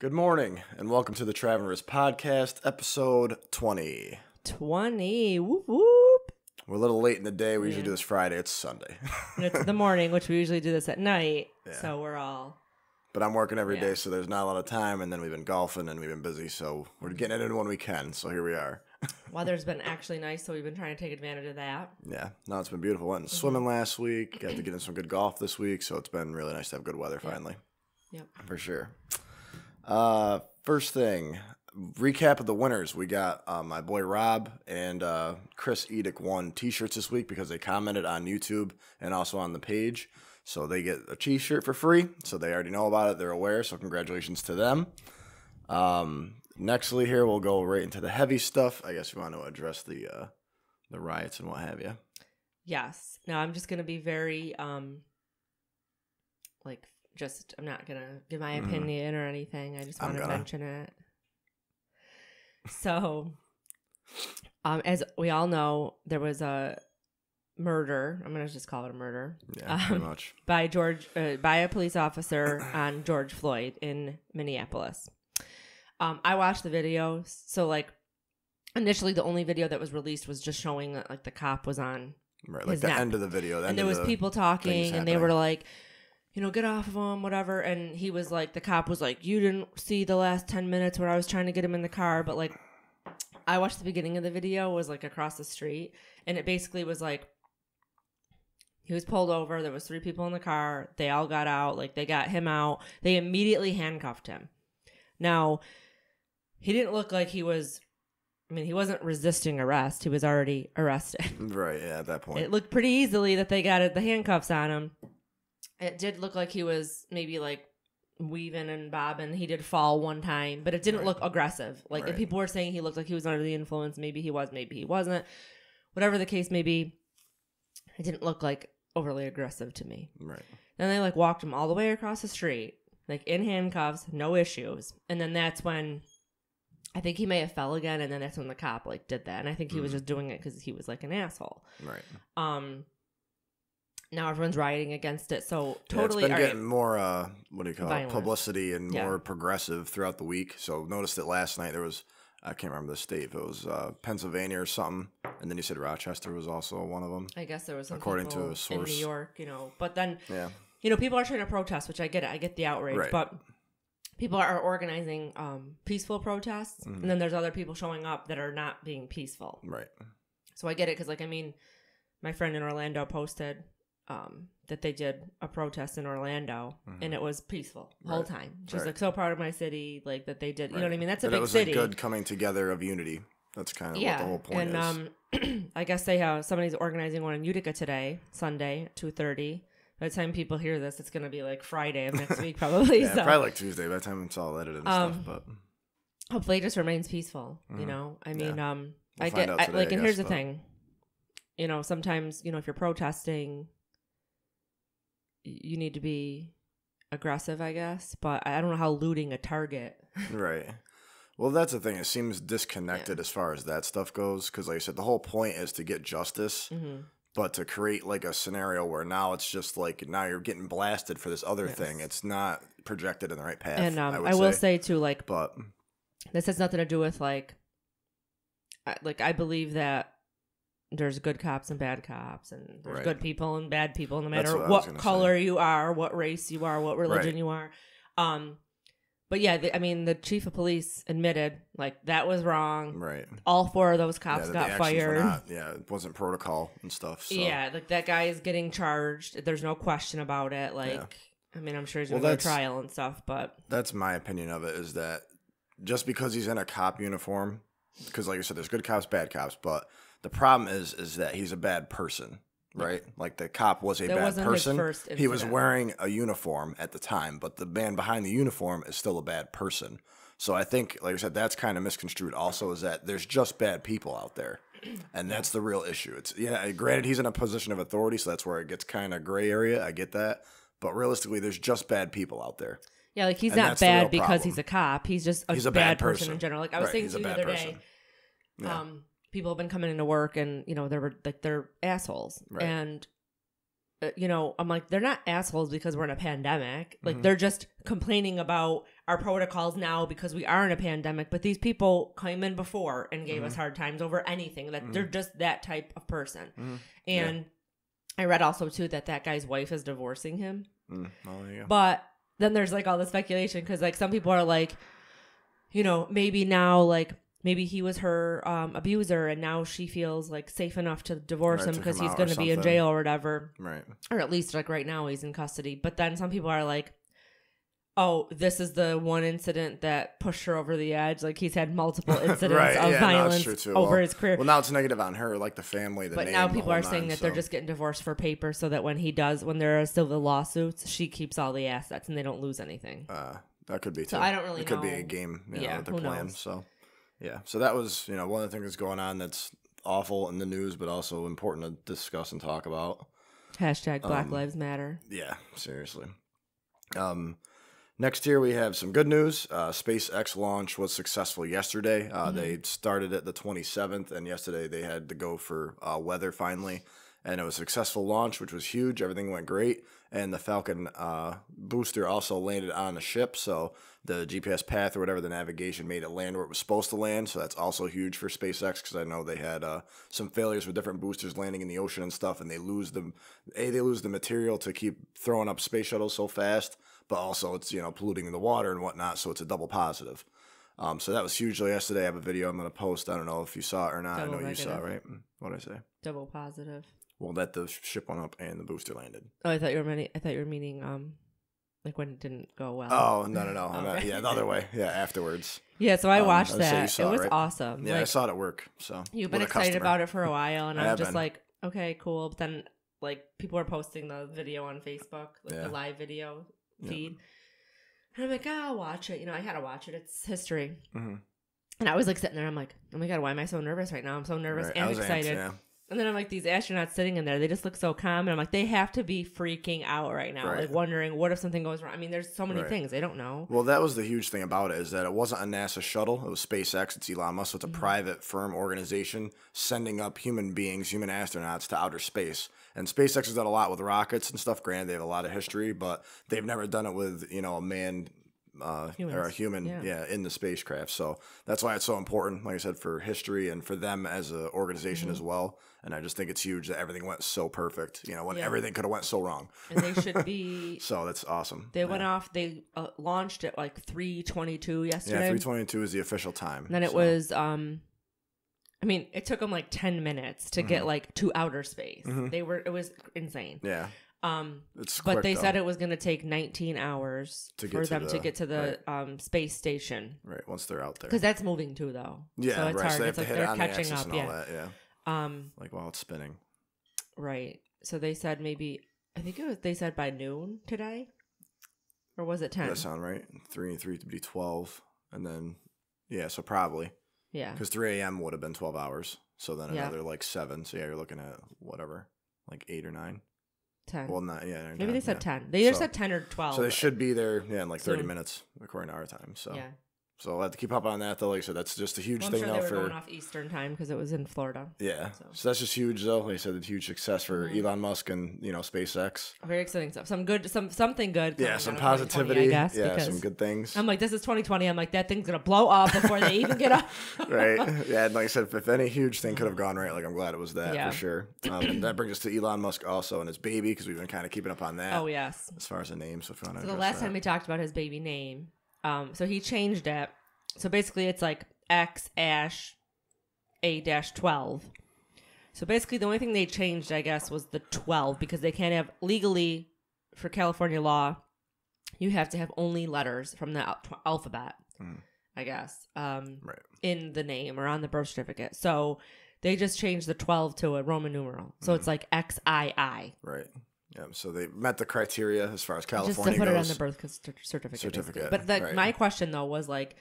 Good morning, and welcome to the Trav Podcast, episode 20. 20. Whoop, whoop. We're a little late in the day. We usually do this Friday. It's Sunday. And it's the morning, which we usually do this at night. Yeah. So we're all... But I'm working every day, so there's not a lot of time. And then we've been golfing, and we've been busy. So we're getting it in when we can. So here we are. Weather's been actually nice, so we've been trying to take advantage of that. Yeah. No, it's been beautiful. Went swimming last week. Got to get in some good golf this week. So it's been really nice to have good weather finally. Yep. For sure. First thing, recap of the winners. We got my boy Rob and Chris Edick won t-shirts this week because they commented on YouTube and also on the page. So they get a t-shirt for free. So they already know about it. They're aware. So congratulations to them. Nextly here, we'll go right into the heavy stuff. I guess you want to address the riots and what have you. Yes. Now I'm just going to be very, I'm not going to give my opinion or anything. I just want to mention it. So, as we all know, there was a murder. I'm going to just call it a murder. Yeah, pretty much. By a police officer on George Floyd in Minneapolis. I watched the video. So, initially the only video that was released was just showing that, the cop was on his the neck. end of the video. And there was people talking, and they were like, get off of him, whatever. And he was like, the cop was like, you didn't see the last 10 minutes where I was trying to get him in the car. But I watched the beginning of the video, was across the street. And it basically was he was pulled over. There was 3 people in the car. They all got out. They got him out. They immediately handcuffed him. Now, he didn't look like he was, he wasn't resisting arrest. He was already arrested. Right, yeah, at that point. It looked pretty easily that they got the handcuffs on him. It did look like he was maybe weaving and bobbing. He did fall one time, but it didn't look aggressive. If people were saying he looked like he was under the influence, maybe he was, maybe he wasn't. Whatever the case may be, it didn't look overly aggressive to me. Right. Then they walked him all the way across the street, in handcuffs, no issues. And then that's when I think he may have fell again, and then that's when the cop did that. And I think he was just doing it because he was an asshole. Right. Now everyone's rioting against it, so totally. It's been getting more, violent. Publicity and more progressive throughout the week. So noticed that last night there was, I can't remember the state, if it was Pennsylvania or something, and then you said Rochester was also one of them. I guess there was some according to a source in New York, But then, people are trying to protest, which I get it. I get the outrage, but people are organizing peaceful protests, and then there's other people showing up that are not being peaceful. Right. So I get it because, my friend in Orlando posted that they did a protest in Orlando, and it was peaceful the whole time. She's so proud of my city, that they did. You know what I mean? That's a big city. It was a good coming together of unity. That's kind of what the whole point is. I guess they have somebody's organizing one in Utica today, Sunday at 2:30. By the time people hear this, it's going to be Friday of next week, probably. Yeah, probably Tuesday by the time it's all edited and stuff. But hopefully, it just remains peaceful. I mean, we'll I get and here's the thing. Sometimes if you're protesting, you need to be aggressive, I guess. But I don't know how looting a Target. Right. Well, that's the thing. It seems disconnected as far as that stuff goes. Because like I said, the whole point is to get justice. But to create a scenario where now it's just now you're getting blasted for this other thing. It's not projected in the right path. And I will say too, but this has nothing to do with I believe that there's good cops and bad cops, and there's good people and bad people, no matter what color you are, what race you are, what religion you are. But yeah, the chief of police admitted that was wrong. Right. All 4 of those cops got fired. It wasn't protocol and stuff. So. Yeah, that guy is getting charged. There's no question about it. I'm sure he's going to go to trial and stuff, but that's my opinion of it, is that just because he's in a cop uniform, because like you said, there's good cops, bad cops, but the problem is that he's a bad person, right? The cop was a bad person. He was wearing a uniform at the time, but the man behind the uniform is still a bad person. So I think, like I said, that's kind of misconstrued also, is that there's just bad people out there. And that's the real issue. It's granted, he's in a position of authority, so that's where it gets kind of gray area. I get that. But realistically, there's just bad people out there. Yeah, he's not bad because he's a cop. He's just a bad person in general. I was saying to you the other day, people have been coming into work and, they're assholes. Right. And you know, I'm like, they're not assholes because we're in a pandemic. Like, they're just complaining about our protocols now because we are in a pandemic. But these people came in before and gave us hard times over anything. That they're just that type of person. And I read also, too, that guy's wife is divorcing him. Oh, there you go. But then there's, like, all the speculation because, like, some people are like, you know, maybe now, like, maybe he was her abuser and now she feels like safe enough to divorce him because he's going to be in jail or whatever. Right. Or at least like right now he's in custody. But then some people are like, oh, this is the one incident that pushed her over the edge. Like he's had multiple incidents of violence over his career. Well, now it's negative on her, like the family. But now people are saying that they're just getting divorced for paper so that when there are civil lawsuits, she keeps all the assets and they don't lose anything. That could be too. So I don't really know. It could be a game, their plan. Knows? So. Yeah, so that was, one of the things that's going on that's awful in the news, but also important to discuss and talk about. Hashtag Black Lives Matter. Yeah, seriously. Next here we have some good news. SpaceX launch was successful yesterday. They started it the 27th, and yesterday they had to go for weather finally. And it was a successful launch, which was huge. Everything went great. And the Falcon booster also landed on the ship. So the GPS path or whatever, the navigation made it land where it was supposed to land. So that's also huge for SpaceX because I know they had some failures with different boosters landing in the ocean and stuff. And they lose the material to keep throwing up space shuttles so fast. But also it's, polluting the water and whatnot. So it's a double positive. So that was huge yesterday. I have a video I'm going to post. I don't know if you saw it or not. Double I know negative. You saw it, right? What did I say? Double positive. Well, that the ship went up and the booster landed. Oh, I thought you were meaning like when it didn't go well. Oh, no. Okay. The other way. Yeah, afterwards. Yeah, so I watched that. It was awesome. Yeah, I saw it at work. So you've been excited about it for a while, and I'm just like, okay, cool. But then, like, people are posting the video on Facebook, the live video feed, and I'm like, I'll watch it. I had to watch it. It's history. And I was like sitting there. I'm like, oh my god, why am I so nervous right now? I'm so nervous and excited. Amped, And then I'm like, these astronauts sitting in there, they just look so calm. And I'm like, they have to be freaking out right now. Like wondering, what if something goes wrong? I mean, there's so many things. They don't know. Well, that was the huge thing about it is that it wasn't a NASA shuttle. It was SpaceX. It's Elon Musk. So it's a private firm organization sending up human beings, human astronauts to outer space. And SpaceX has done a lot with rockets and stuff. Granted, they have a lot of history, but they've never done it with, a man or a human in the spacecraft. So that's why it's so important, like I said, for history and for them as an organization as well. And I just think it's huge that everything went so perfect, when everything could have went so wrong. And they should be. So that's awesome. They went off, they launched at like 3:22 yesterday. Yeah, 3:22 is the official time. And then it was, it took them like 10 minutes to get like to outer space. It was insane. Yeah. It's quick, but they said it was going to take 19 hours for them to get to the space station. Right, once they're out there. Because that's moving too, though. Yeah, so it's hard. So they have it's to like hit they're on catching the up. and all that, like while it's spinning. Right. So they said they said by noon today, or was it 10? Does that sound right? 3 to be 12, and then so probably. Yeah. Because 3 a.m. would have been 12 hours. So then another like 7. So you're looking at whatever, like 8 or 9. 10. Well, not maybe 10, they said 10. They either said 10 or 12. So they should be there in like 30 minutes according to our time. So So we'll have to keep up on that, though. Like I said, that's just a huge thing, though. They were going off Eastern time because it was in Florida. Yeah. So that's just huge, though. Like I said, a huge success for Elon Musk and, SpaceX. Very exciting stuff. Something good. Yeah, some positivity. I guess, some good things. I'm like, this is 2020. I'm like, that thing's going to blow up before they even get up. Right. Yeah, and like I said, if any huge thing could have gone right, like I'm glad it was that for sure. And that brings us to Elon Musk also and his baby because we've been kind of keeping up on that. Oh, yes. As far as the name. So if you want to the last time we talked about his baby name, so he changed it. So basically it's like X-A-12. So basically the only thing they changed, I guess, was the 12 because they can't have, legally, for California law, you have to have only letters from the alphabet, I guess, in the name or on the birth certificate. So they just changed the 12 to a Roman numeral. So it's like XII. Right. Yeah, so they met the criteria as far as California goes. Just to put it on the birth certificate. But my question, though, was like,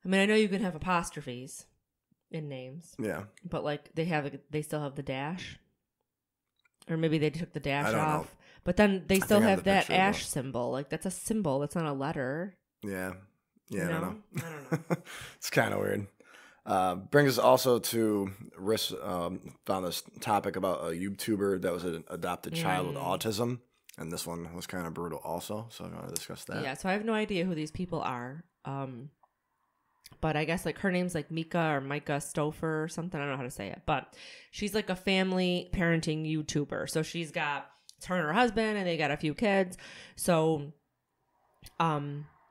I mean, I know you can have apostrophes in names. Yeah. But like they still have the dash. Or maybe they took the dash off. Know. But then they still have that ash symbol. Like that's a symbol. That's not a letter. Yeah. Yeah, I don't know. It's kind of weird. Brings us also to found this topic about a YouTuber that was an adopted child with autism, and this one was kind of brutal also. So I'm going to discuss that. Yeah, so I have no idea who these people are, but I guess like her name's like Mika or Micah Stouffer or something. I don't know how to say it, but she's like a family parenting YouTuber. So she's got it's her and her husband, and they got a few kids. So,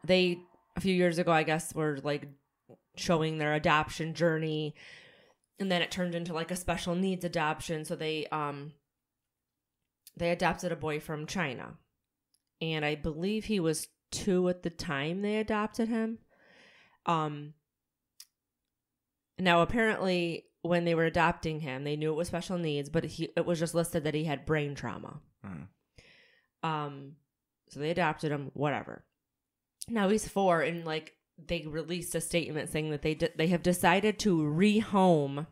they a few years ago, I guess, were like showing their adoption journey, and then it turned into like a special needs adoption. So they adopted a boy from China, and I believe he was 2 at the time they adopted him. Now apparently when they were adopting him, they knew it was special needs, but it was just listed that he had brain trauma. So they adopted him, whatever. Now he's 4, and like they released a statement saying that they have decided to rehome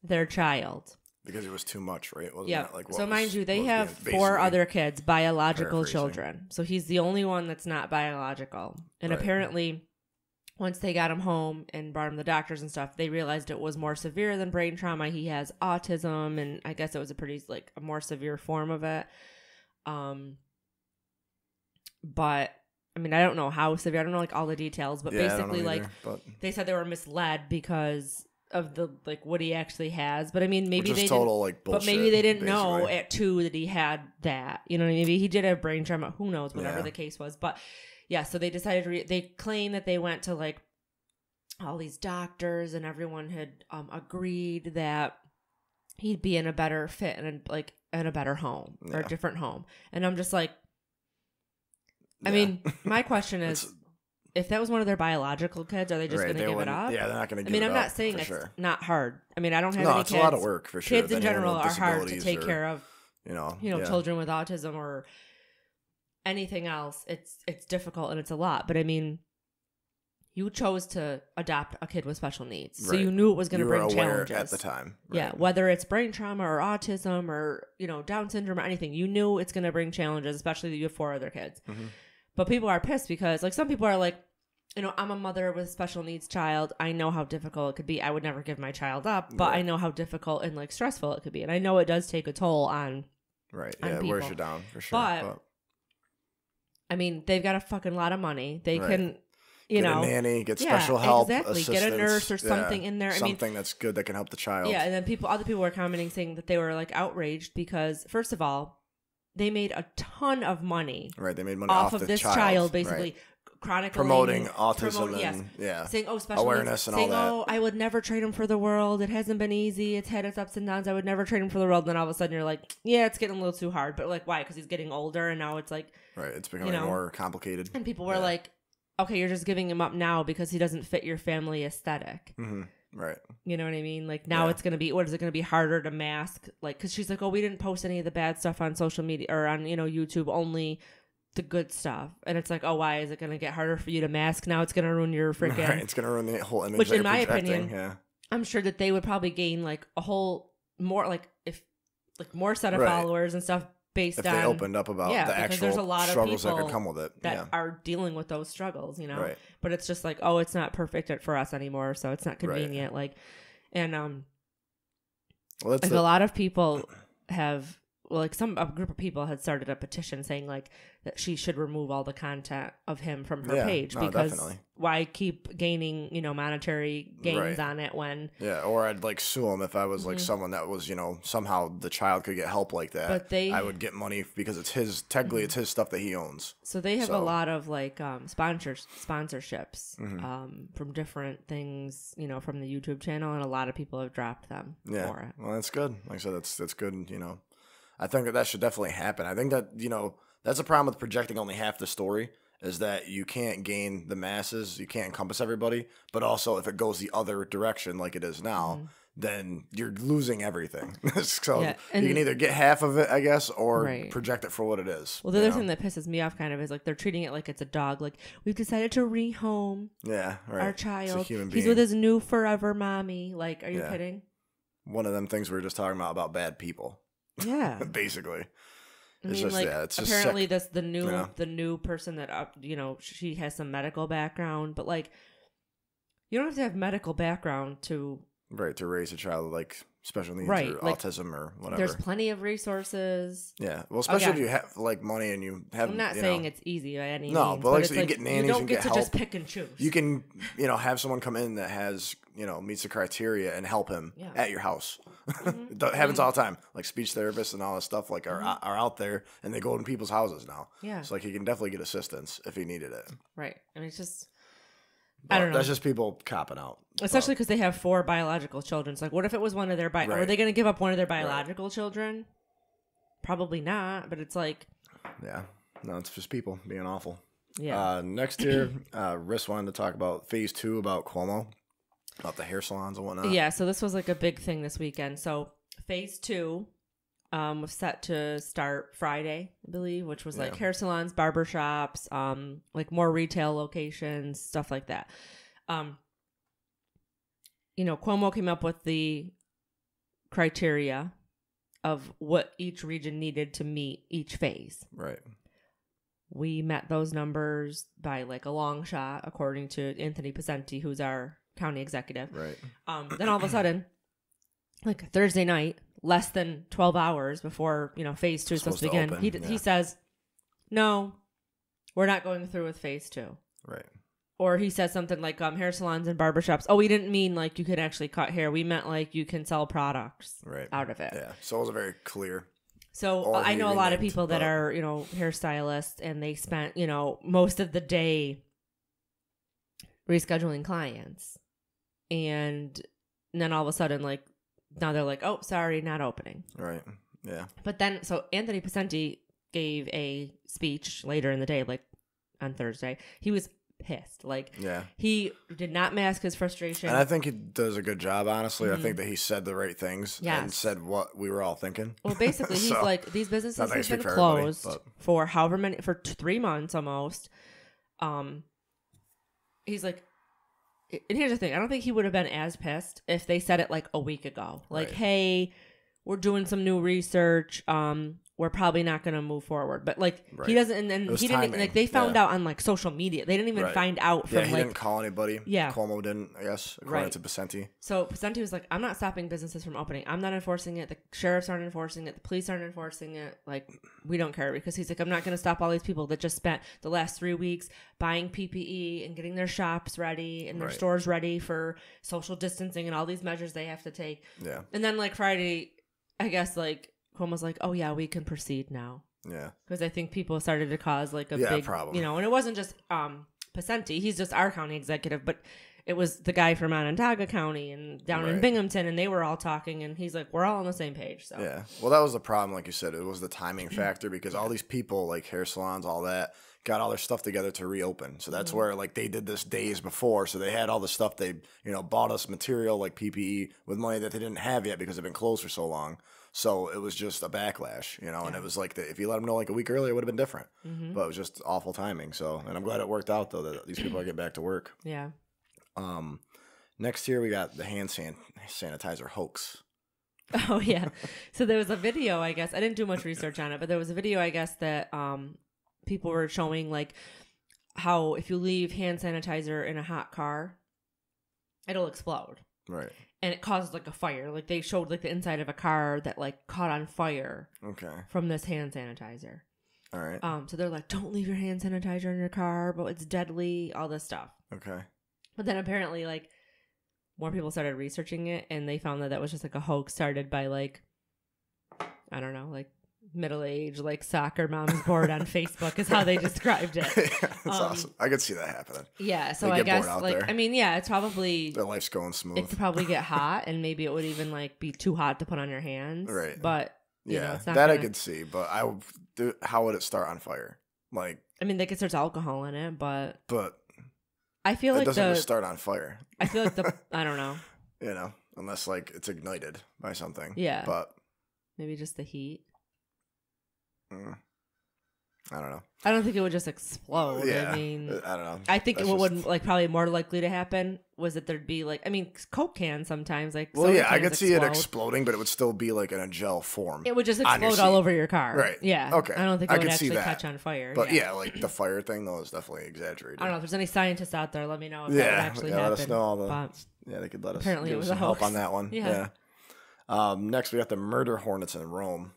their child because it was too much, right? Yeah. Like so mind you, they have 4 other kids, biological children. So he's the only one that's not biological. And apparently, once they got him home and brought him to the doctors and stuff, they realized it was more severe than brain trauma. He has autism, and I guess it was a more severe form of it. But I mean, I don't know how severe. I don't know like all the details, but basically they said they were misled because of the like what he actually has. But I mean, maybe they total like bullshit, but maybe they didn't know at 2 that he had that. You know, maybe he did have brain trauma. Who knows? Whatever the case was, but yeah. So they decided they claim that they went to like all these doctors, and everyone had agreed that he'd be in a better fit and like in a better home or a different home. And I'm just like. I mean, my question is, if that was one of their biological kids, are they just going to give it up? Yeah, they're not going to give it up. I mean, I'm not saying it's not hard. I mean, I don't have any kids. No, it's a lot of work for sure. Kids in general are hard to take care of. You know, children with autism or anything else. It's difficult and it's a lot. But I mean, you chose to adopt a kid with special needs, so you knew it was going to bring challenges at the time. Right. Yeah, whether it's brain trauma or autism or Down syndrome or anything, you knew it's going to bring challenges, especially that you have 4 other kids. Mm-hmm. But people are pissed because, like, some people are like, I'm a mother with a special needs child. I know how difficult it could be. I would never give my child up, but I know how difficult and, like, stressful it could be. And I know it does take a toll on it wears you down, for sure. But, I mean, they've got a fucking lot of money. They can, get a nanny, get special help, exactly. Get a nurse or something in there. Something that's good that can help the child. Yeah, and then other people were commenting saying that they were, like, outraged because, first of all, they made a ton of money. Right, they made money off of this child, basically chronicling, promoting autism and saying special awareness needs, and saying, all that. I would never trade him for the world. It hasn't been easy. It's had its ups and downs. I would never trade him for the world. And then all of a sudden you're like, yeah, it's getting a little too hard. But like, why? Because he's getting older, and now it's like it's becoming more complicated. And people were like, okay, you're just giving him up now because he doesn't fit your family aesthetic. Mm-hmm. Right. You know what I mean? Like now it's going to be, what is it going to be harder to mask? Like, cause she's like, oh, we didn't post any of the bad stuff on social media or on, YouTube, only the good stuff. And it's like, oh, why is it going to get harder for you to mask? Now it's going to ruin your freaking, it's going to ruin the whole image. Which in my opinion, I'm sure that they would probably gain like a whole more, like if like more set of followers and stuff based on. If they opened up about the actual there's a lot struggles of that could come with it. That are dealing with those struggles, Right. But it's just like, oh, it's not perfect for us anymore. So it's not convenient. Like, and like a lot of people have, a group of people had started a petition saying like that she should remove all the content of him from her page because why keep gaining monetary gains on it when or I'd like sue him if I was like someone that was somehow the child could get help like that, but I would get money because it's his it's his stuff that he owns. So they have a lot of like sponsorships from different things from the YouTube channel, and a lot of people have dropped them for it. Well, that's good. Like I said, that's good. I think that should definitely happen. I think that, that's a problem with projecting only half the story, is that you can't gain the masses, you can't encompass everybody, but also if it goes the other direction like it is now, then you're losing everything. So you can either get half of it, I guess, or project it for what it is. Well, the other thing that pisses me off kind of is like they're treating it like it's a dog. Like, we've decided to rehome our child. It's a human being. He's with his new forever mommy. Like, are you kidding? One of them things we were just talking about bad people. Yeah. Basically. It's just, like, it's just apparently sick. The new person that she has some medical background, but like, You don't have to have medical background to... Right, to raise a child with, like, special needs or like, autism or whatever. There's plenty of resources. Yeah, well, especially if you have, like, money and you have... I'm not saying it's easy by any means. No, but like, so you get nannies, you don't get to help. just pick and choose. You can, have someone come in that has, meets the criteria and help him at your house. Mm-hmm. It happens all the time. Like, speech therapists and all this stuff, like, are out there, and they go in people's houses now. Yeah. So, like, he can definitely get assistance if he needed it. Right. I mean, it's just... But I don't know. That's just people copping out. Especially because they have 4 biological children. So, like, what if it was one of their... Are they going to give up one of their biological children? Probably not, but it's like... Yeah. No, it's just people being awful. Yeah. Next year, Riss wanted to talk about phase 2 about Cuomo, about the hair salons and whatnot. Yeah, so this was like a big thing this weekend. So, phase 2 was set to start Friday, I believe, which was like hair salons, barbershops, like more retail locations, stuff like that. Cuomo came up with the criteria of what each region needed to meet each phase. Right. We met those numbers by like a long shot, according to Anthony Pacenti, who's our county executive. Right. Then all of a sudden, like Thursday night, less than 12 hours before, phase 2 is supposed to begin, he says, no, we're not going through with phase 2. Right. Or he says something like hair salons and barbershops. Oh, we didn't mean like you could actually cut hair. We meant like you can sell products out of it. Yeah. So it wasn't very clear. So I know a lot of people that are, hairstylists, and they spent, most of the day rescheduling clients. And then all of a sudden, like, now they're like, oh, sorry, not opening. Right. Yeah. But then, so Anthony Pacenti gave a speech later in the day, like on Thursday. He was pissed. Like, he did not mask his frustration. And I think he does a good job, honestly. I think that he said the right things and said what we were all thinking. Well, basically, he's like, these businesses have been closed for however many, for 3 months almost. He's like, and here's the thing. I don't think he would have been as pissed if they said it like a week ago. Like, hey, we're doing some new research. We're probably not going to move forward. But like, he doesn't, and then he didn't, like, they found out on like social media. They didn't even find out from he didn't call anybody. Yeah. Cuomo didn't, I guess, according to Pacenti. So Pacenti was like, I'm not stopping businesses from opening. I'm not enforcing it. The sheriffs aren't enforcing it. The police aren't enforcing it. Like, we don't care, because he's like, I'm not going to stop all these people that just spent the last 3 weeks buying PPE and getting their shops ready and their stores ready for social distancing and all these measures they have to take. Yeah. And then like Friday, I guess like, Cuomo's like, oh yeah, we can proceed now. Yeah. Because I think people started to cause like a big problem. And it wasn't just Pacenti. He's just our county executive, but it was the guy from Onondaga County and down in Binghamton, and they were all talking, and he's like, we're all on the same page. So yeah. Well, that was the problem, like you said. It was the timing factor, because all these people, like hair salons, all that, got all their stuff together to reopen. So that's where like they did this days before. So they had all the stuff they, bought us material like PPE with money that they didn't have yet because they've been closed for so long. So it was just a backlash, and it was like, if you let them know like a week earlier, it would have been different. But it was just awful timing. So, and I'm glad it worked out, though, that these people are getting back to work. Yeah. Next year, we got the hand sanitizer hoax. Oh, yeah. So there was a video, I guess. I didn't do much research on it, but there was a video, I guess, that people were showing like how if you leave hand sanitizer in a hot car, it'll explode. Right. And it caused like a fire. Like they showed like the inside of a car that like caught on fire. Okay. From this hand sanitizer. All right. So they're like, don't leave your hand sanitizer in your car, but it's deadly, all this stuff. Okay. But then apparently like more people started researching it, and they found that was just like a hoax started by like, I don't know, like middle-aged like soccer moms board on Facebook is how they described it. Yeah, that's awesome. I could see that happening. Yeah, so I guess like there. I mean, yeah, it's probably their life's going smooth. It could probably get hot, and maybe it would even like be too hot to put on your hands. Right. But yeah, it's not that I could see. But how would it start on fire? Like, I mean, they could search alcohol in it, but I feel like it doesn't just start on fire. I feel like I don't know. Unless like it's ignited by something. Yeah. But maybe just the heat. I don't know. I don't think it would just explode. Yeah, I mean, I don't know. I think what would like probably more likely to happen was that there'd be like, I mean, Coke cans sometimes like. Well, yeah, I could see it exploding, but it would still be like in a gel form. It would just explode all over your car. Right. Yeah. Okay. I don't think it would actually catch on fire. But yeah, like the fire thing though is definitely exaggerated. I don't know if there's any scientists out there. Let me know if that would actually happen. Let us know all the. Yeah, they could let us. Apparently, give it was some a help hoax. on that one. Yeah. Next, we got the murder hornets in Rome.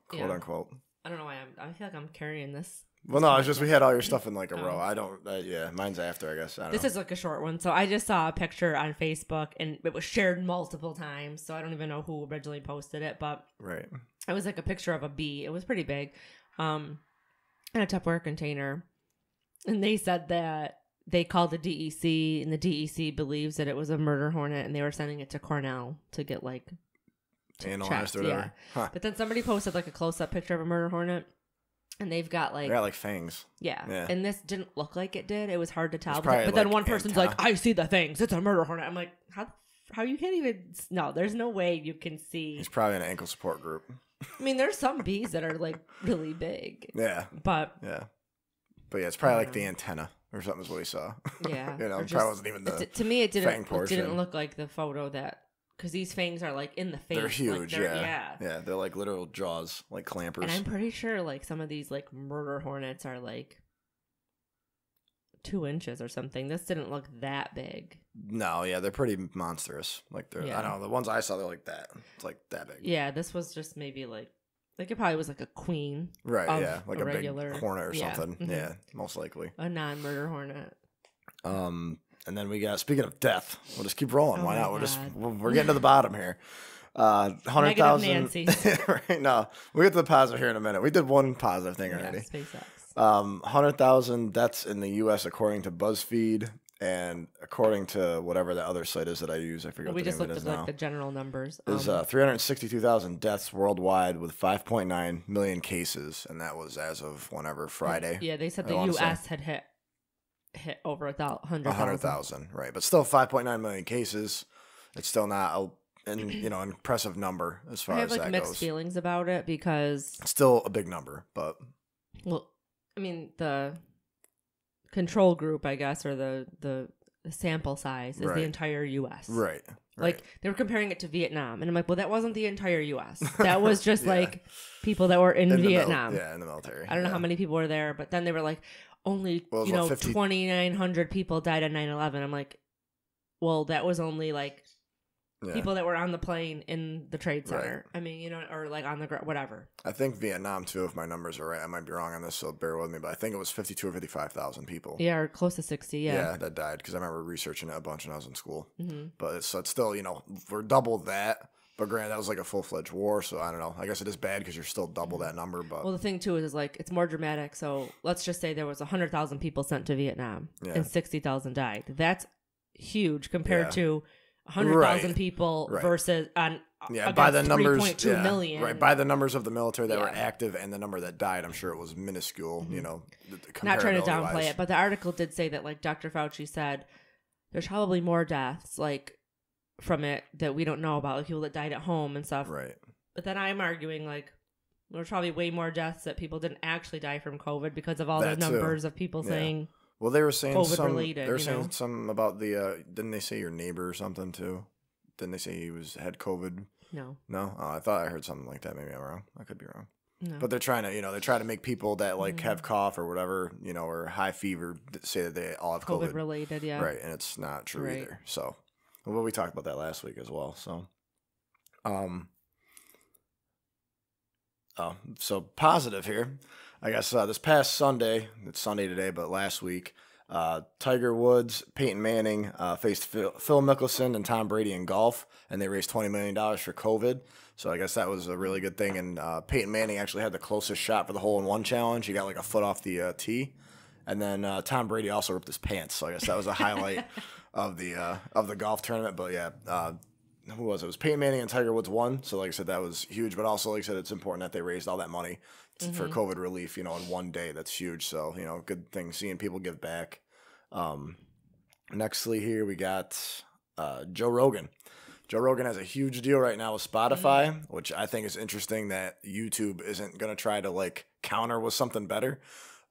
Quote unquote. I don't know why I feel like I'm carrying this. Well, no, it's just we had all your stuff in like a row. I don't. Yeah, mine's after, I guess. This is like a short one. So I just saw a picture on Facebook, and it was shared multiple times. So I don't even know who originally posted it, but it was like a picture of a bee. It was pretty big, in a Tupperware container, and they said that they called the DEC, and the DEC believes that it was a murder hornet, and they were sending it to Cornell to get like analyzed or whatever. Yeah. Huh. But then somebody posted like a close-up picture of a murder hornet. And they've got like... They got like fangs. Yeah. And this didn't look like it did. It was hard to tell. But then one person's like, I see the fangs. It's a murder hornet. I'm like, how you can't even... No, there's no way you can see... He's probably in an ankle support group. I mean, there's some bees that are like really big. Yeah. But... Yeah. But yeah, it's probably like the antenna or something is what he saw. Yeah. You know, it probably wasn't even the to me, it didn't look like the photo that... Because these fangs are like in the face. They're huge, like yeah. They're like literal jaws, like clampers. And I'm pretty sure like some of these like murder hornets are like 2 inches or something. This didn't look that big. No, yeah, they're pretty monstrous. Like they're, I don't know, the ones I saw, they're like that. It's like that big. Yeah, this was just maybe like it probably was like a queen. Right, yeah, like a regular big hornet or something. Mm-hmm. Yeah, most likely. A non-murder hornet. And then we got, speaking of death, we'll just keep rolling. Why not? We're getting to the bottom here. 100,000. Right? No, we'll get to the positive here in a minute. We did one positive thing already. SpaceX. 100,000 deaths in the U.S. according to BuzzFeed, and according to whatever the other site is that I use. I forget what the name of it is now. We just looked at like the general numbers. There's 362,000 deaths worldwide with 5.9 million cases, and that was as of whenever, Friday. Yeah, they said the U.S. had hit over 100,000. Right, but still 5.9 million cases. It's still not an impressive number as far as that goes. I have mixed feelings about it because it's still a big number, but I mean the control group, I guess, or the sample size is the entire U.S. Right. Like they were comparing it to Vietnam, and I'm like, well, that wasn't the entire U.S. That was just like people that were in Vietnam. In the military. I don't know how many people were there, but then they were like, only 2,900 people died on 9/11. I'm like, well, that was only like people that were on the plane in the trade center. Right. I mean, or like on the whatever. I think Vietnam too, if my numbers are right. I might be wrong on this, so bear with me. But I think it was 52 or 55,000 people. Yeah, or close to 60. Yeah, that died because I remember researching it a bunch when I was in school. Mm-hmm. But it's still, we're double that. But granted, that was like a full-fledged war, so I don't know. I guess it is bad because you're still double that number. But well, the thing too is like it's more dramatic. So let's just say there was 100,000 people sent to Vietnam and 60,000 died. That's huge compared to 100,000 people versus by the numbers 3.2 million. Right, by the numbers of the military that were active and the number that died, I'm sure it was minuscule. Mm-hmm. Not trying to downplay it, but the article did say that like Dr. Fauci said, there's probably more deaths like from it that we don't know about, like people that died at home and stuff. Right. But then I'm arguing like there's probably way more deaths that people didn't actually die from COVID because of all the numbers of people saying. Well, they were saying COVID related. They were saying something about the. Didn't they say your neighbor or something too? Didn't they say he had COVID? No. No. Oh, I thought I heard something like that. Maybe I'm wrong. I could be wrong. No. But they're trying to make people that like have cough or whatever, or high fever say that they all have COVID related. Yeah. Right, and it's not true either. So. Well, we talked about that last week as well. So, so positive here. I guess this past Sunday, it's Sunday today, but last week, Tiger Woods, Peyton Manning faced Phil Mickelson and Tom Brady in golf, and they raised $20 million for COVID. So I guess that was a really good thing. And Peyton Manning actually had the closest shot for the hole-in-one challenge. He got like a foot off the tee. And then Tom Brady also ripped his pants. So I guess that was a highlight of the golf tournament. But yeah, who was it? It was Peyton Manning and Tiger Woods won. So like I said, that was huge. But also, like I said, it's important that they raised all that money for COVID relief, in one day. That's huge. So, good thing seeing people give back. Nextly here, we got Joe Rogan. Joe Rogan has a huge deal right now with Spotify, which I think is interesting that YouTube isn't going to try to like counter with something better.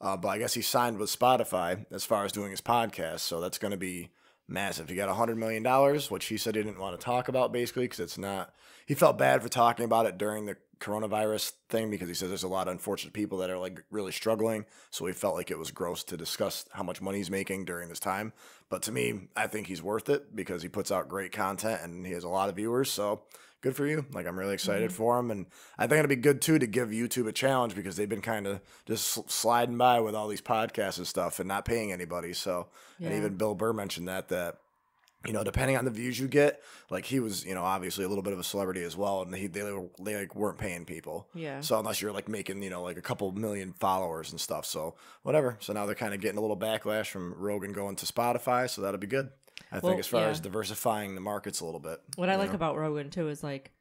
But I guess he signed with Spotify as far as doing his podcast. So that's going to be massive. He got $100 million, which he said he didn't want to talk about basically because it's not, he felt bad for talking about it during the coronavirus thing because he says there's a lot of unfortunate people that are like really struggling. So he felt like it was gross to discuss how much money he's making during this time. But to me, I think he's worth it because he puts out great content and he has a lot of viewers. So good for you. Like, I'm really excited for him. And I think it'll be good too to give YouTube a challenge because they've been kind of just sliding by with all these podcasts and stuff and not paying anybody. So, and even Bill Burr mentioned that, you know, depending on the views you get, like he was, you know, obviously a little bit of a celebrity as well, and they like weren't paying people. Yeah. So unless you're like making, you know, like a couple million followers and stuff, so whatever. So now they're kind of getting a little backlash from Rogan going to Spotify, so that'll be good. I think as far as diversifying the markets a little bit. What I like about Rogan too is like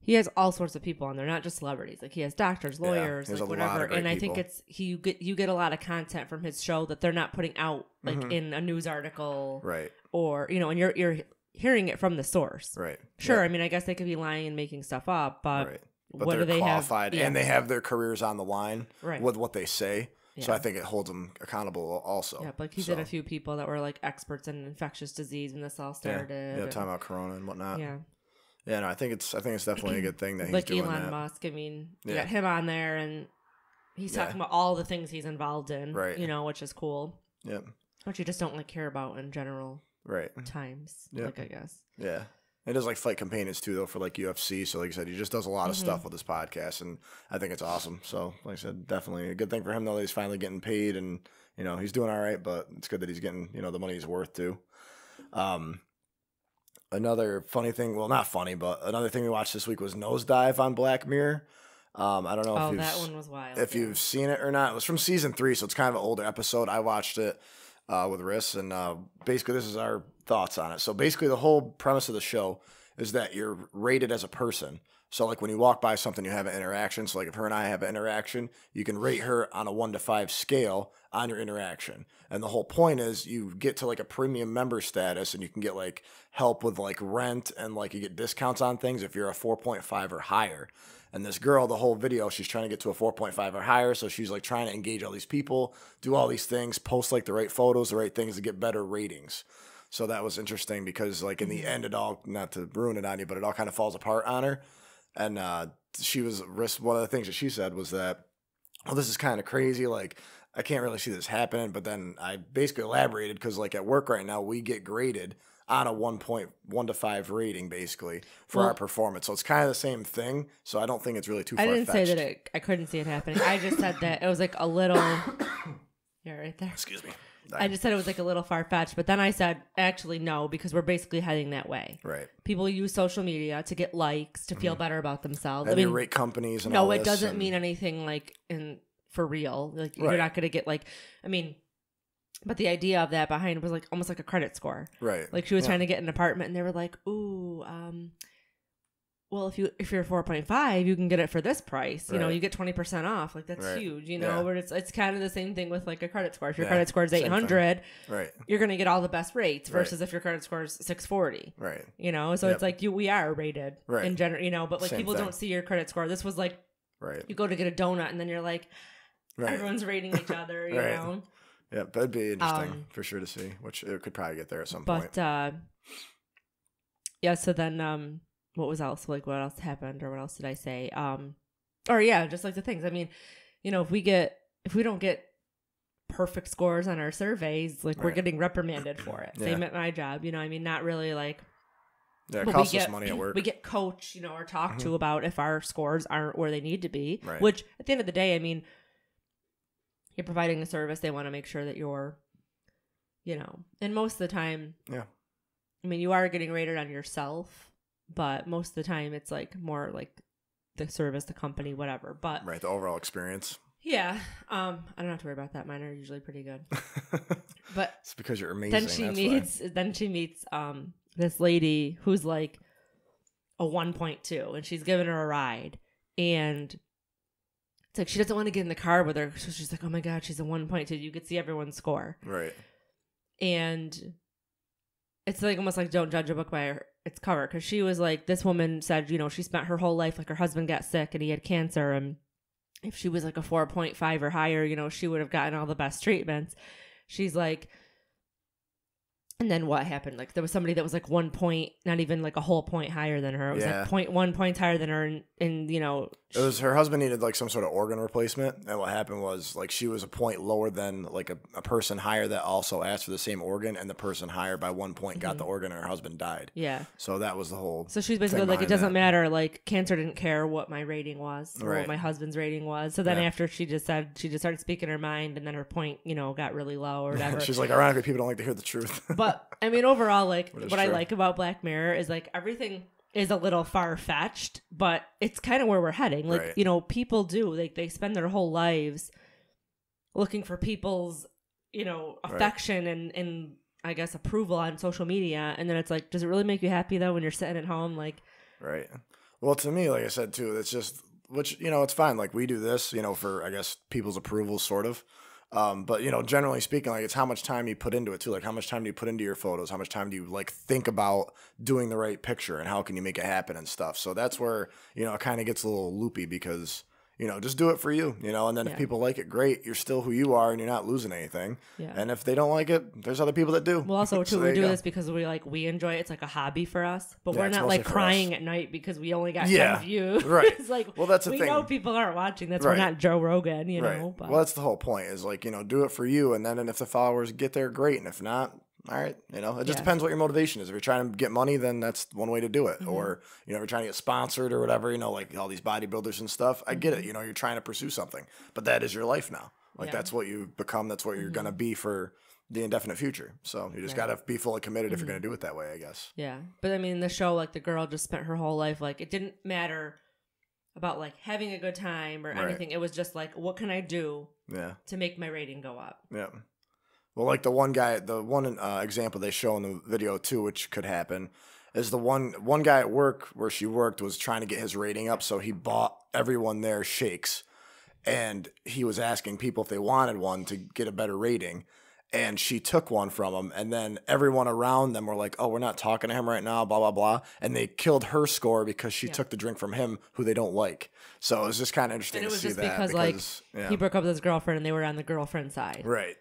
he has all sorts of people on there, not just celebrities. Like he has doctors, lawyers, like whatever. And I think it's you get a lot of content from his show that they're not putting out like in a news article, right? Or you know, and you're hearing it from the source, right? Sure, I mean, I guess they could be lying and making stuff up, but what do they qualified have? And they have their careers on the line with what they say. Yeah. So I think it holds them accountable also. Yeah, like he did a few people that were like experts in infectious disease when this all started. Yeah, talking about corona and whatnot. Yeah. Yeah, no, I think it's definitely a good thing that he's like doing Elon Musk. I mean, you got him on there, and he's talking about all the things he's involved in, right? You know, which is cool. Yep. Which you just don't like care about in general, right? Times, like I guess. Yeah, it does like fight companions too, though, for like UFC. So, like I said, he just does a lot of stuff with his podcast, and I think it's awesome. So, like I said, definitely a good thing for him though that he's finally getting paid, and you know he's doing all right. But it's good that he's getting the money he's worth too. Another funny thing, well, not funny, but another thing we watched this week was Nosedive on Black Mirror. I don't know if that one was wild. If you've seen it or not. It was from season 3, so it's kind of an older episode. I watched it with Riss, and basically this is our thoughts on it. So basically the whole premise of the show is that you're rated as a person. So like when you walk by something, you have an interaction. So like if her and I have an interaction, you can rate her on a 1 to 5 scale on your interaction. And the whole point is you get to like a premium member status and you can get like help with like rent and like you get discounts on things if you're a 4.5 or higher. And this girl, the whole video, she's trying to get to a 4.5 or higher. So she's like trying to engage all these people, do all these things, post like the right photos, the right things to get better ratings. So that was interesting because like in the end, it all, not to ruin it on you, but it all kind of falls apart on her. And one of the things that she said was that, well, this is kind of crazy. Like, I can't really see this happening. But then I basically elaborated because, like, at work right now, we get graded on a 1 to 5 rating, basically, for our performance. So it's kind of the same thing. So I don't think it's really too far-fetched. I didn't say that I couldn't see it happening. I just said that it was like a little... You're right there. Excuse me. I just said it was like a little far-fetched, but then I said, actually, no, because we're basically heading that way. Right. People use social media to get likes, to feel better about themselves. And rate companies and all this. No, it doesn't mean anything like for real. Like you're not going to get like, I mean, but the idea of that behind was like almost like a credit score. Right. Like she was trying to get an apartment and they were like, ooh, well, if you're 4.5, you can get it for this price. You know, you get 20% off. Like that's huge. You know, but it's kind of the same thing with like a credit score. If your credit score is 800, you're gonna get all the best rates. Versus if your credit score is 640. Right. You know, so it's like we are rated in general. You know, but like people don't see your credit score. This was like, you go to get a donut and then you're like, everyone's rating each other. You know. Yeah, that'd be interesting for sure to see. Which it could probably get there at some point. But yeah, so then what else happened or what else did I say? Just like the things. I mean, you know, if we don't get perfect scores on our surveys, like we're getting reprimanded for it. Same at my job, you know, I mean, not really like, it costs us money at work. We get coached, you know, or talked to about if our scores aren't where they need to be, which at the end of the day, I mean, you're providing a service. They want to make sure that you're, you know, and most of the time, I mean, you are getting rated on yourself. But most of the time, it's like more like the service, the company, whatever. But the overall experience. Yeah, I don't have to worry about that. Mine are usually pretty good. But it's because you're amazing. Then she meets this lady who's like a 1.2, and she's giving her a ride, and it's like she doesn't want to get in the car with her, so she's like, "Oh my god, she's a 1.2." You could see everyone's score, right? And it's like almost like don't judge a book by its cover. Because she was like, this woman said, you know, she spent her whole life, like her husband got sick and he had cancer. And if she was like a 4.5 or higher, you know, she would have gotten all the best treatments. She's like, and then what happened? Like there was somebody that was like 1 point, not even like a whole point higher than her. It was like 0.1 points higher than her. And, you know. It was her husband needed like some sort of organ replacement. And what happened was like she was a point lower than like a person higher that also asked for the same organ. And the person higher by 1 point got the organ and her husband died. Yeah. So that was the whole. So she's basically like, it doesn't matter. Like cancer didn't care what my rating was or what my husband's rating was. So then after she just started speaking her mind and then her point, you know, got really low or whatever. She's like, ironically, people don't like to hear the truth. But I mean, overall, like what I like about Black Mirror is like everything is a little far-fetched, but it's kind of where we're heading. Like, you know, people do, like they spend their whole lives looking for people's, you know, affection and I guess approval on social media. And then it's like, does it really make you happy though when you're sitting at home? Like, right. Well, to me, like I said too, it's just, which, you know, it's fine. Like we do this, you know, for, I guess, people's approval sort of. But, you know, generally speaking, like it's how much time you put into it too. Like how much time do you put into your photos? How much time do you like think about doing the right picture and how can you make it happen and stuff? So that's where, you know, it kind of gets a little loopy because, you know, just do it for you, you know, and then if people like it, great. You're still who you are and you're not losing anything. Yeah. And if they don't like it, there's other people that do. Well, also too, so we do this because we enjoy it. It's like a hobby for us, but we're not like crying at night because we only got 10 views. Right. It's like, well, that's the thing. We know people aren't watching. That's why we're not Joe Rogan, you know. But. Well, that's the whole point is like, you know, do it for you. And then if the followers get there, great. And if not, all right, you know, it just depends what your motivation is. If you're trying to get money, then that's one way to do it. Or, you know, if you're trying to get sponsored or whatever, you know, like all these bodybuilders and stuff. I get it. You know, you're trying to pursue something, but that is your life now. Like that's what you become. That's what you're going to be for the indefinite future. So you just got to be fully committed if you're going to do it that way, I guess. Yeah. But I mean, the show, like the girl just spent her whole life, like it didn't matter about like having a good time or anything. It was just like, what can I do to make my rating go up? Yeah. Well, like the one example they show in the video too, which could happen, is the one guy at work where she worked was trying to get his rating up, so he bought everyone there shakes, and he was asking people if they wanted one to get a better rating, and she took one from him, and then everyone around them were like, "Oh, we're not talking to him right now," blah blah blah, and they killed her score because she took the drink from him who they don't like. So it was just kind of interesting to see that. And it was just because he broke up with his girlfriend and they were on the girlfriend side. Right.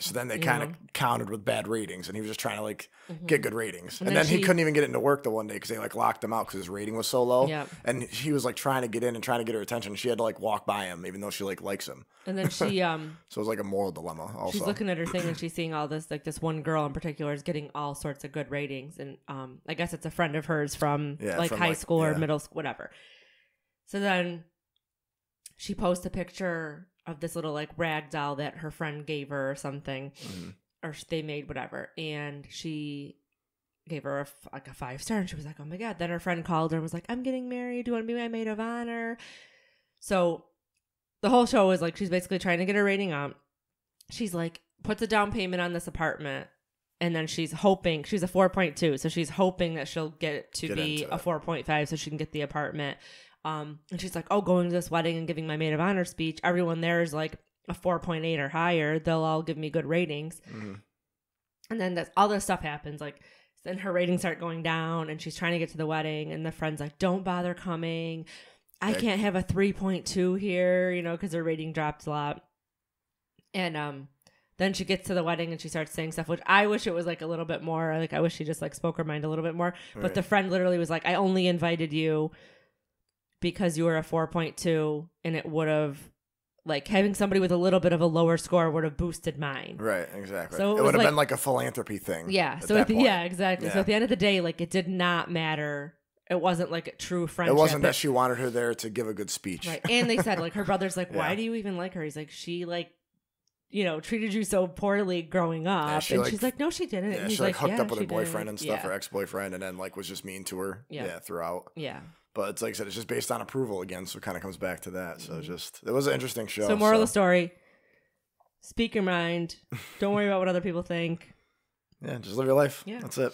So then they kind of countered with bad ratings and he was just trying to like get good ratings. And then he couldn't even get into work the one day because they like locked him out because his rating was so low. Yeah. And he was like trying to get in and trying to get her attention. She had to like walk by him even though she like likes him. And then she so it was like a moral dilemma also. She's looking at her thing and she's seeing all this, like this one girl in particular is getting all sorts of good ratings. And I guess it's a friend of hers from high school or middle school, whatever. So then she posts a picture of this little like rag doll that her friend gave her or something, or they made, whatever. And she gave her a 5-star and she was like, oh my God. Then her friend called her and was like, I'm getting married. Do you want to be my maid of honor? So the whole show is like, she's basically trying to get her rating up. She's like, puts a down payment on this apartment. And then she's hoping, she's a 4.2. So she's hoping that she'll get be a 4.5 so she can get the apartment. And she's like, oh, going to this wedding and giving my maid of honor speech. Everyone there is like a 4.8 or higher. They'll all give me good ratings. And then all this stuff happens. Like, then her ratings start going down and she's trying to get to the wedding. And the friend's like, don't bother coming. I can't have a 3.2 here, you know, because her rating dropped a lot. And then she gets to the wedding and she starts saying stuff, which I wish it was like a little bit more. Like, I wish she just like spoke her mind a little bit more. Right. But the friend literally was like, I only invited you because you were a 4.2 and it would have, like, having somebody with a little bit of a lower score would have boosted mine. Right, exactly. So it would have been like a philanthropy thing. Yeah. So exactly. Yeah. So at the end of the day, like, it did not matter. It wasn't like a true friendship. It wasn't that she wanted her there to give a good speech. Right. And they said, like, her brother's like, why do you even like her? He's like, she, like, you know, treated you so poorly growing up. Yeah, and she's like, no, she didn't. Yeah, and he's she like hooked up with her boyfriend and stuff, her ex-boyfriend, and then like was just mean to her throughout. Yeah. But it's like I said, it's just based on approval again, so it kind of comes back to that. So it was an interesting show. So moral of the story, speak your mind. Don't worry about what other people think. Yeah, just live your life. Yeah. That's it.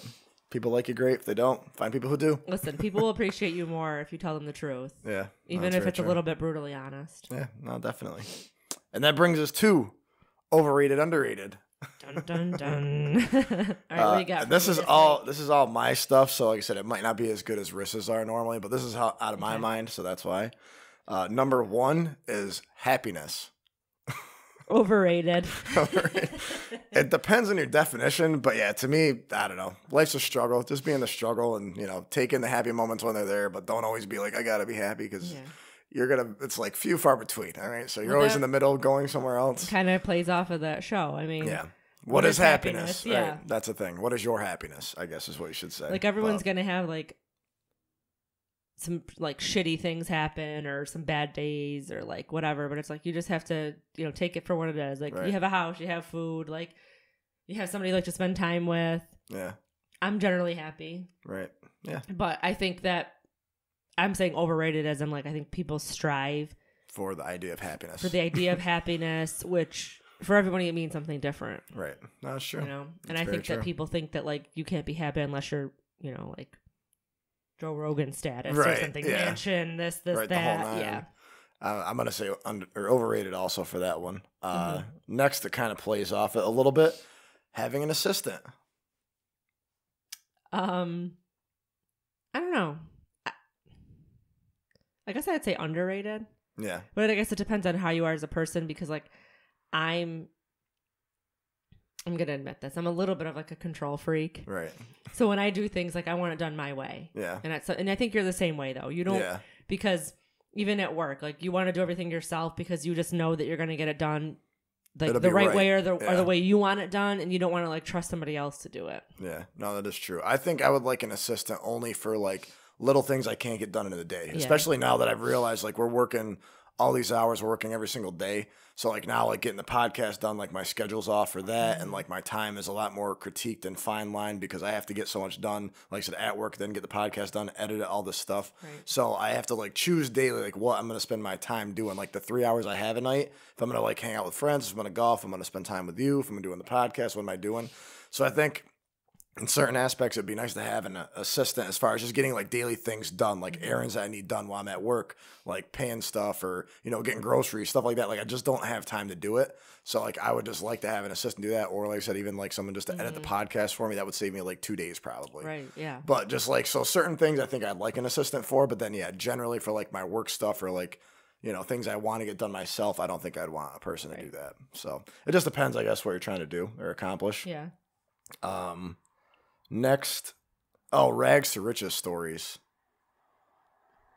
People like you, great. If they don't, find people who do. Listen, people will appreciate you more if you tell them the truth. Yeah. Even if it's a little bit brutally honest. Yeah, no, definitely. And that brings us to Overrated, Underrated. Dun dun dun. All right, what you got? This is all my stuff. So like I said, it might not be as good as Rissa's are normally, but this is how out of my mind, so that's why. Number 1 is happiness. Overrated. It depends on your definition, but yeah, to me, I don't know. Life's a struggle. Just be in the struggle and, take in the happy moments when they're there, but don't always be like, I gotta be happy, because it's like few far between. All right. So you're always in the middle going somewhere else. Kind of plays off of that show. I mean, yeah. What is happiness? Yeah. Right. That's the thing. What is your happiness? I guess is what you should say. Like everyone's going to have like some like shitty things happen or some bad days or like whatever, but it's like you just have to take it for what it is. Like you have a house, you have food, like you have somebody like to spend time with. Yeah, I'm generally happy. Right. Yeah, but I think that I'm saying overrated as in like I think people strive for the idea of happiness, which for everybody it means something different. Right. No, that's true. And I think that people think that like you can't be happy unless you're like Joe Rogan status or something, mansion, this, that, yeah. I'm gonna say or overrated also for that one. Next, it kind of plays off it a little bit. Having an assistant. I don't know. I guess I'd say underrated. Yeah, but I guess it depends on how you are as a person, because like I'm gonna admit this. I'm a little bit of like a control freak. Right. So when I do things, like I want it done my way. Yeah. And I think you're the same way though. You don't because even at work, like you want to do everything yourself because you just know that you're gonna get it done like the right way or the way you want it done, and you don't want to like trust somebody else to do it. Yeah. No, that is true. I think I would like an assistant only for like little things I can't get done in a day. Especially now that I've realized like we're working all these hours, we're working every single day. So like now, like getting the podcast done, like my schedule's off for that, and like my time is a lot more critiqued and fine lined because I have to get so much done. Like I said, at work, then get the podcast done, edit it, all this stuff. Right. So I have to like choose daily, like what I'm gonna spend my time doing. Like the 3 hours I have a night, if I'm gonna like hang out with friends, if I'm gonna golf, I'm gonna spend time with you. If I'm doing the podcast, what am I doing? So I think in certain aspects, it'd be nice to have an assistant as far as just getting like daily things done, like errands that I need done while I'm at work, like paying stuff or, getting groceries, stuff like that. Like I just don't have time to do it. So like I would just like to have an assistant do that. Or like I said, even like someone just to edit the podcast for me, that would save me like 2 days probably. Right. Yeah. But just like, so certain things I think I'd like an assistant for, but then generally for like my work stuff or like, things I want to get done myself, I don't think I'd want a person to do that. So it just depends, I guess, what you're trying to do or accomplish. Yeah. Next, rags to riches stories.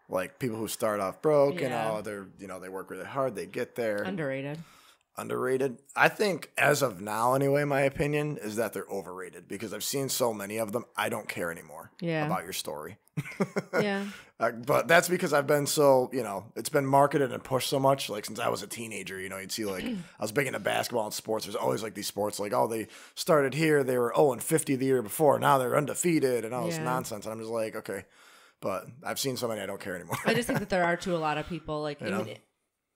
Like people who start off broke, they're they work really hard, they get there. Underrated. I think as of now, anyway, my opinion is that they're overrated because I've seen so many of them. I don't care anymore about your story. Yeah. But that's because I've been so, it's been marketed and pushed so much. Like since I was a teenager, you'd see like, I was big into basketball and sports. There's always like these sports like, they started here. They were 0-50 the year before. Now they're undefeated and all this nonsense. And I'm just like, okay. But I've seen so many, I don't care anymore. I just think that there are a lot of people like,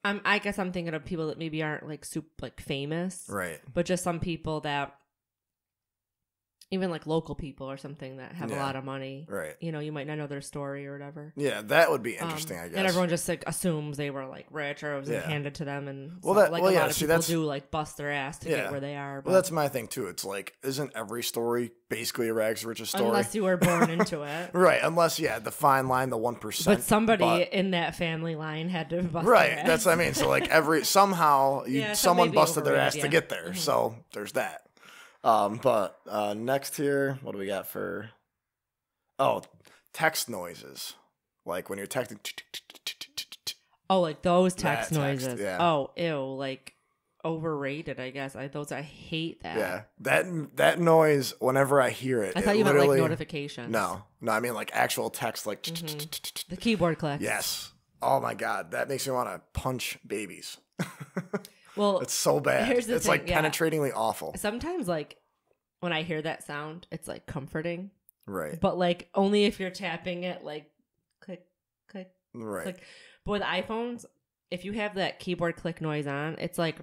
I guess I'm thinking of people that maybe aren't like super like famous. Right. But just some people that even like local people or something that have a lot of money. Right. You might not know their story or whatever. Yeah, that would be interesting, I guess. And everyone just like assumes they were like rich or it was handed to them, and a lot of see, people do like bust their ass to get where they are. But... Well, that's my thing too. It's like, isn't every story basically a rags to riches story? Unless you were born into it. Right. Unless the fine line, the 1%. But somebody in that family line had to bust their ass. That's what I mean. So like somehow someone busted their ass to get there. Mm-hmm. So there's that. But next here, what do we got for? Text noises, like when you're texting. Oh, like those text noises. Text, yeah. Oh, ew, like overrated. I guess I hate that. Yeah, that noise. Whenever I hear it, I thought you meant like notifications. No, I mean like actual text, like the keyboard clicks. Yes. Oh my god, that makes me want to punch babies. Well, it's so bad. It's like penetratingly awful. Sometimes, like, when I hear that sound, it's, like, comforting. Right. But, like, only if you're tapping it, like, click, click, right. click. But with iPhones, if you have that keyboard click noise on, it's, like,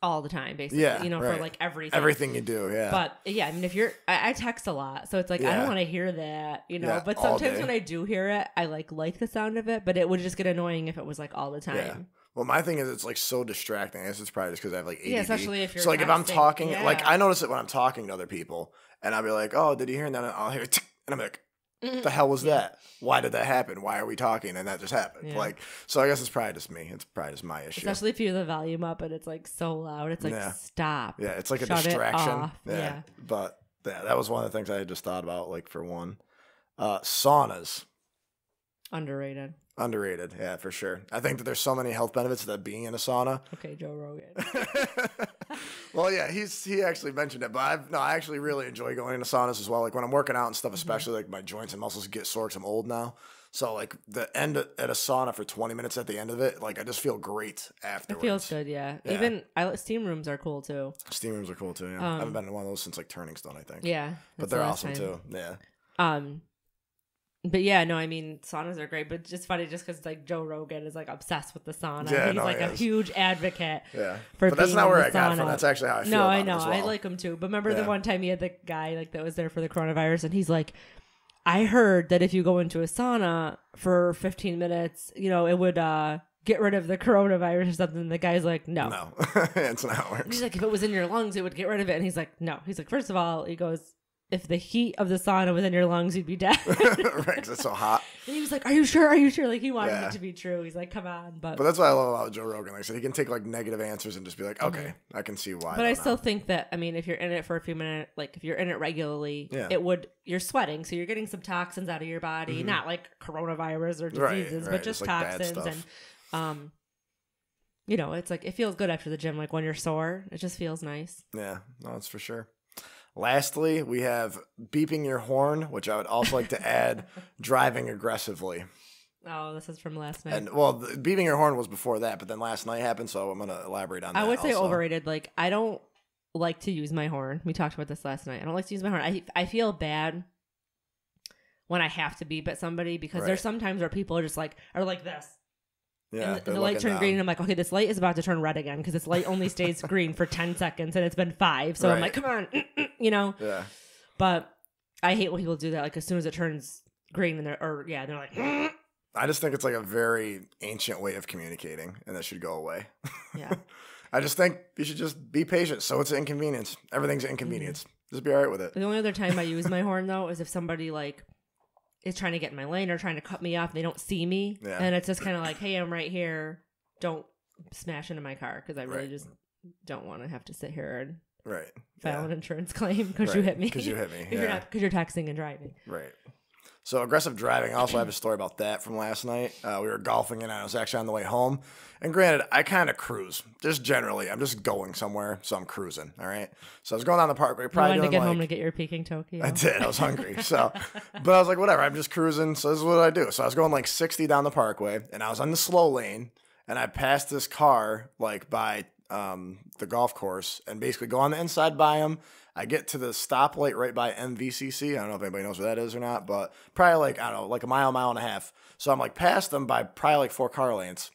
all the time, basically. Yeah, for, like, everything. Everything you do, yeah. But, yeah, I mean, if you're... I text a lot, so it's, like, I don't want to hear that, But sometimes when I do hear it, I, like the sound of it, but it would just get annoying if it was, like, all the time. Yeah. Well, my thing is it's like so distracting. I guess it's probably just because I have like ADD. Yeah, especially if you're so like if I'm talking, yeah. like I notice it when I'm talking to other people, and I'll be like, "Oh, did you hear?" And then I'll hear, and I'm like, "The hell was that? Why did that happen? Why are we talking?" And that just happened. Yeah. Like, so I guess it's probably just me. It's probably just my issue. Especially if you have the volume up and it's like so loud. It's like stop. Yeah, it's like a distraction. Yeah, but that was one of the things I had just thought about. Like for one, saunas. Underrated. Underrated, yeah, for sure. I think that there's so many health benefits to that being in a sauna. Okay, Joe Rogan. Well, yeah, he actually mentioned it, but I actually really enjoy going into saunas as well. Like when I'm working out and stuff, especially like my joints and muscles get sore because I'm old now. So like the end at a sauna for 20 minutes at the end of it, like I just feel great afterwards. It feels good, yeah. Even steam rooms are cool too. Steam rooms are cool too. Yeah, I haven't been in one of those since like Turning Stone, I think. Yeah, but they're awesome too. Yeah. But yeah, no, I mean, saunas are great, but it's just funny just because like Joe Rogan is like obsessed with the sauna. Yeah, he's like a huge advocate for but that's not where I sauna. got it from. That's actually how I feel. No, about I know. It as well. I like him too. But remember the one time he had the guy like that was there for the coronavirus, and he's like, I heard that if you go into a sauna for 15 minutes, you know, it would get rid of the coronavirus or something. The guy's like, no. It's not how it works. And he's like, if it was in your lungs, it would get rid of it. And he's like, no. He's like, first of all, he goes, if the heat of the sauna was in your lungs, you'd be dead. Right, because it's so hot. And he was like, are you sure? Are you sure? Like, he wanted it to be true. He's like, come on. But that's what I love about Joe Rogan. Like I said, he can take, like, negative answers and just be like, okay, I can see why. But I still think that, I mean, if you're in it for a few minutes, like, if you're in it regularly, you're sweating. So you're getting some toxins out of your body. Not, like, coronavirus or diseases, but just like toxins. And, you know, it's like, it feels good after the gym. Like, when you're sore, it just feels nice. Yeah, no, that's for sure. Lastly, we have beeping your horn, which I would also like to add driving aggressively. Oh, this is from last night. And well, beeping your horn was before that, but then last night happened, so I'm going to elaborate on that. I would say overrated. Like, I don't like to use my horn. We talked about this last night. I don't like to use my horn. I feel bad when I have to beep at somebody because there's sometimes where people are just like, this. Yeah, and the light turned green, and I'm like, okay, this light is about to turn red again because this light only stays green for 10 seconds, and it's been 5. So I'm like, come on, you know? Yeah. But I hate when people do that. Like, as soon as it turns green, and they're like, I just think it's like a very ancient way of communicating, and that should go away. Yeah. I just think you should just be patient. So it's an inconvenience. Everything's an inconvenience. Just be all right with it. The only other time I use my horn, though, is if somebody, like, is trying to get in my lane or trying to cut me off. They don't see me. Yeah. And it's just kind of like, hey, I'm right here. Don't smash into my car because I really just don't want to have to sit here and file an insurance claim because you hit me. Because you hit me. Because you're texting and driving. Right. So aggressive driving, I also have a story about that from last night. We were golfing and I was actually on the way home. And granted, I kind of cruise. Just generally. I'm just going somewhere, so I'm cruising, all right? So I was going down the parkway. You wanted to get home to get your Peking Tokyo? I did. I was hungry. But I was like, whatever. I'm just cruising, so this is what I do. So I was going like 60 down the parkway, and I was on the slow lane, and I passed this car like by the golf course and basically go on the inside by him. I get to the stoplight right by MVCC. I don't know if anybody knows where that is or not, but probably like, I don't know, like a mile and a half. So I'm like past them by probably like 4 car lanes.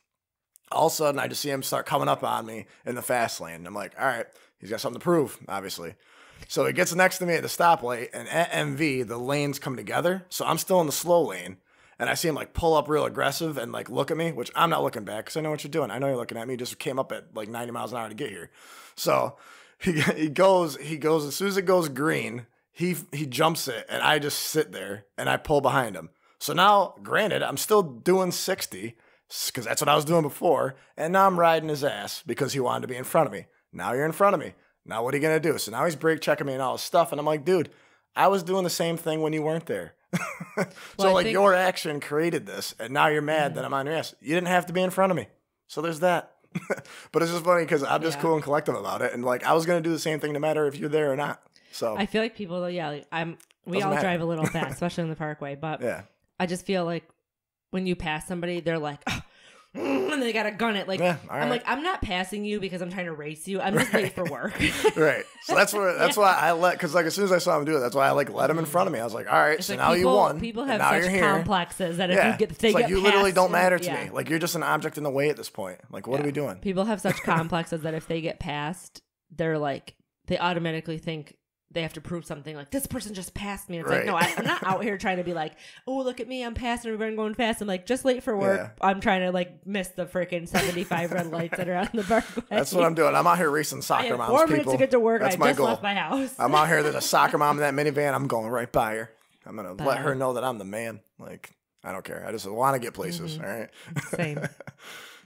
All of a sudden, I just see him start coming up on me in the fast lane. I'm like, all right, he's got something to prove, obviously. So he gets next to me at the stoplight, and at MV, the lanes come together. So I'm still in the slow lane, and I see him like pull up real aggressive and like look at me, which I'm not looking back because I know what you're doing. I know you're looking at me. You just came up at like 90 miles an hour to get here. So he goes as soon as it goes green, he jumps it, and I just sit there and I pull behind him. So now, granted, I'm still doing 60 because that's what I was doing before, and now I'm riding his ass because he wanted to be in front of me. Now you're in front of me. Now what are you gonna do? So now he's brake checking me and all this stuff, and I'm like, dude, I was doing the same thing when you weren't there. So your action created this, and now you're mad that I'm on your ass. You didn't have to be in front of me. So there's that. But it's just funny because I'm just cool and collective about it, and like I was gonna do the same thing no matter if you're there or not. So I feel like people, we all drive a little fast, especially in the parkway. But I just feel like when you pass somebody, they're like, oh, and they gotta gun it. Like I'm like, I'm not passing you because I'm trying to race you. I'm just late for work. Right. So that's why I because like as soon as I saw him do it, that's why I like let him in front of me. I was like, all right, so like now you won. People have such complexes that if you get you literally don't matter to me. Like you're just an object in the way at this point. Like what are we doing? People have such complexes that if they get passed, they're like they automatically think they have to prove something like this person just passed me. It's like, no, I'm not out here trying to be like, oh, look at me, I'm passing everybody, I'm going fast. I'm like, just late for work. Yeah. I'm trying to like miss the freaking 75 red lights that are on the parkway. That's what I'm doing. I'm out here racing soccer moms. 4 minutes to get to work. That's I just left my house. I'm out here. There's a soccer mom in that minivan. I'm going right by her. I'm gonna let her know that I'm the man. Like, I don't care. I just want to get places. All right. Same.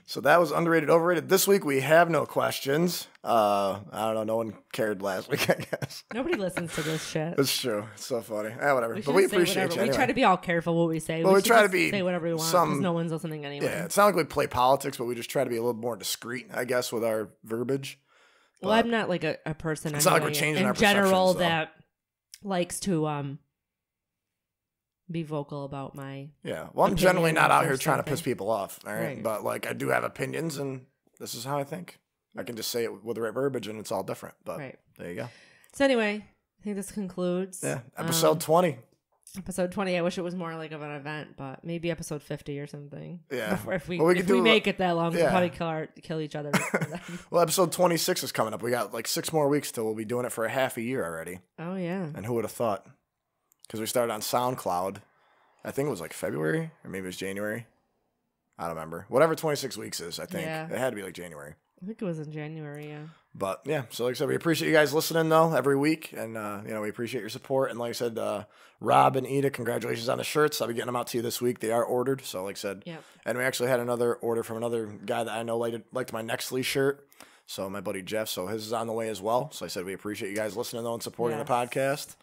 So that was underrated, overrated. This week we have no questions. I don't know. No one cared last week, I guess. Nobody listens to this shit. It's true. It's so funny. Whatever. But we appreciate you. Anyway. We try to be all careful what we say. Well, we try to be say whatever we want because no one's listening anyway. Yeah, it's not like we play politics, but we just try to be a little more discreet, I guess, with our verbiage. Well, I'm not like a person. It's not like we're changing our perceptions. In general, that likes to be vocal about my well, I'm generally not out here trying to piss people off, all right? But like I do have opinions and this is how I think. I can just say it with the right verbiage and it's all different, but there you go. So anyway, I think this concludes episode 20. Episode 20. I wish it was more like of an event, but maybe episode 50 or something. Yeah. If we make it that long, we'll probably kill each other. Well, episode 26 is coming up. We got like 6 more weeks till we'll be doing it for a half a year already. Oh yeah. And who would have thought? Because we started on SoundCloud. I think it was like February or maybe it was January. I don't remember. Whatever 26 weeks is, I think. Yeah. It had to be like January. I think it was in January, yeah. But yeah, so like I said, we appreciate you guys listening though every week, and we appreciate your support. And like I said, Rob and Edick, congratulations on the shirts. I'll be getting them out to you this week. They are ordered, so like I said, and we actually had another order from another guy that I know liked my Nextly shirt. So my buddy Jeff, so his is on the way as well. So I said we appreciate you guys listening though and supporting the podcast.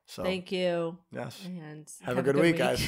So thank you. Yes. And have a good week, guys.